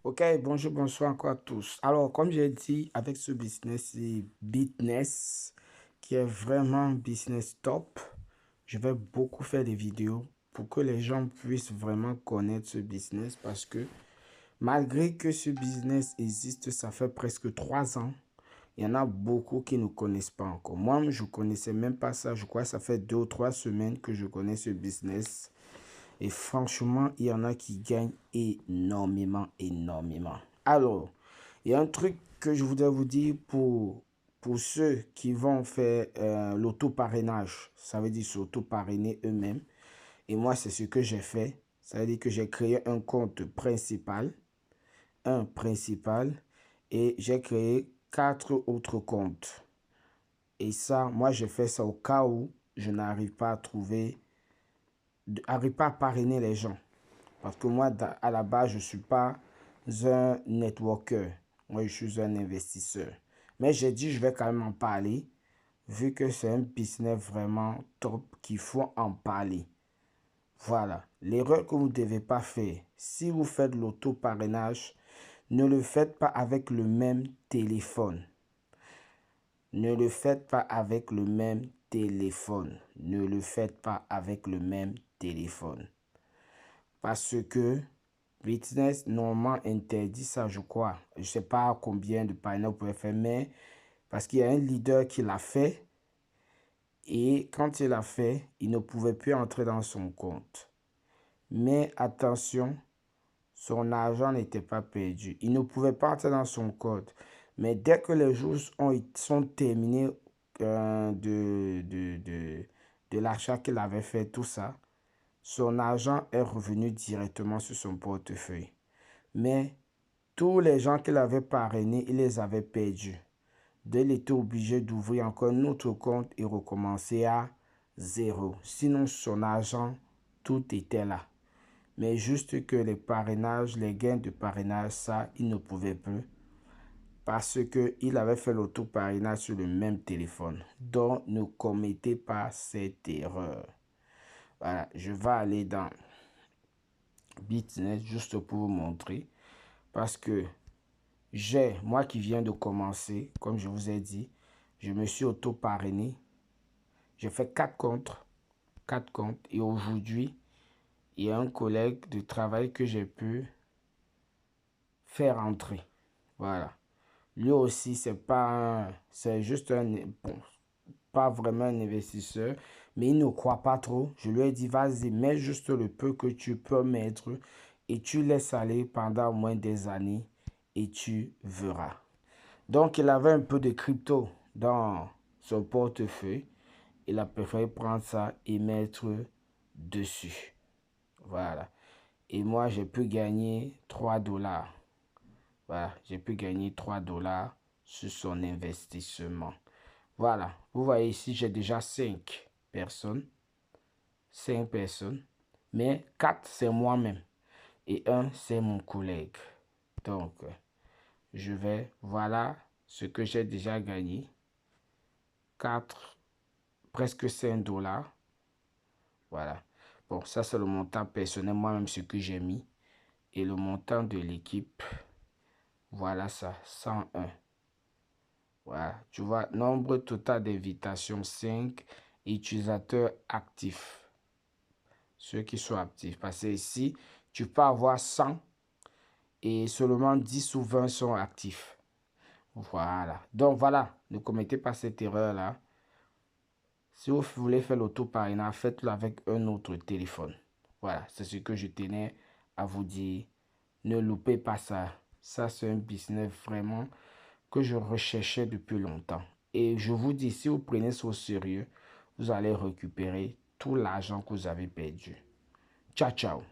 Ok, bonjour, bonsoir encore à tous. Alors, comme j'ai dit, avec ce business, c'est Business, qui est vraiment un business top. Je vais beaucoup faire des vidéos pour que les gens puissent vraiment connaître ce business parce que malgré que ce business existe, ça fait presque 3 ans. Il y en a beaucoup qui ne connaissent pas encore. Moi, je ne connaissais même pas ça. Je crois que ça fait 2 ou 3 semaines que je connais ce business. Et franchement, il y en a qui gagnent énormément, énormément. Alors, il y a un truc que je voudrais vous dire pour ceux qui vont faire l'auto-parrainage. Ça veut dire s'auto-parrainer eux-mêmes. Et moi, c'est ce que j'ai fait. Ça veut dire que j'ai créé un compte principal. Un principal. Et j'ai créé 4 autres comptes. Et ça, moi, j'ai fait ça au cas où je n'arrive pas à trouver, n'arrive pas à parrainer les gens. Parce que moi, à la base, je ne suis pas un networker. Moi, je suis un investisseur. Mais j'ai dit, je vais quand même en parler, vu que c'est un business vraiment top qu'il faut en parler. Voilà. L'erreur que vous ne devez pas faire, si vous faites l'auto-parrainage, ne le faites pas avec le même téléphone. Ne le faites pas avec le même téléphone. Ne le faites pas avec le même téléphone. Parce que Business normalement interdit ça, je crois. Je ne sais pas combien de parrainages vous pouvez faire, mais parce qu'il y a un leader qui l'a fait. Et quand il l'a fait, il ne pouvait plus entrer dans son compte. Mais attention, son argent n'était pas perdu. Il ne pouvait pas entrer dans son compte. Mais dès que les jours sont terminés de l'achat qu'il avait fait, tout ça, son argent est revenu directement sur son portefeuille. Mais tous les gens qu'il avait parrainés, il les avait perdus. Donc, il était obligé d'ouvrir encore un autre compte et recommencer à zéro. Sinon, son argent, tout était là. Mais juste que les parrainages, les gains de parrainage, ça, il ne pouvait plus. Parce qu'il avait fait l'auto-parrainage sur le même téléphone. Donc, ne commettez pas cette erreur. Voilà, je vais aller dans Business juste pour vous montrer. Parce que moi qui viens de commencer, comme je vous ai dit, je me suis auto-parrainé. J'ai fait 4 comptes. 4 comptes. Et aujourd'hui, il y a un collègue de travail que j'ai pu faire entrer. Voilà. Lui aussi, c'est juste bon, pas vraiment un investisseur, mais il ne croit pas trop. Je lui ai dit, vas-y, mets juste le peu que tu peux mettre et tu laisses aller pendant au moins des années et tu verras. Donc, il avait un peu de crypto dans son portefeuille. Il a préféré prendre ça et mettre dessus. Voilà. Et moi, j'ai pu gagner 3 dollars. Voilà. J'ai pu gagner 3 dollars sur son investissement. Voilà. Vous voyez ici, j'ai déjà 5 personnes. 5 personnes. Mais 4, c'est moi-même. Et 1, c'est mon collègue. Donc, voilà ce que j'ai déjà gagné. 4, presque 5 dollars. Voilà. Bon, ça c'est le montant personnel, moi-même ce que j'ai mis. Et le montant de l'équipe, voilà ça, 101. Voilà, tu vois, nombre total d'invitations, 5 utilisateurs actifs. Ceux qui sont actifs. Parce que ici, tu peux avoir 100 et seulement 10 ou 20 sont actifs. Voilà. Donc voilà, ne commettez pas cette erreur-là. Si vous voulez faire l'auto-parrainage, faites-le avec un autre téléphone. Voilà, c'est ce que je tenais à vous dire. Ne loupez pas ça. Ça, c'est un business vraiment que je recherchais depuis longtemps. Et je vous dis, si vous prenez ça au sérieux, vous allez récupérer tout l'argent que vous avez perdu. Ciao, ciao.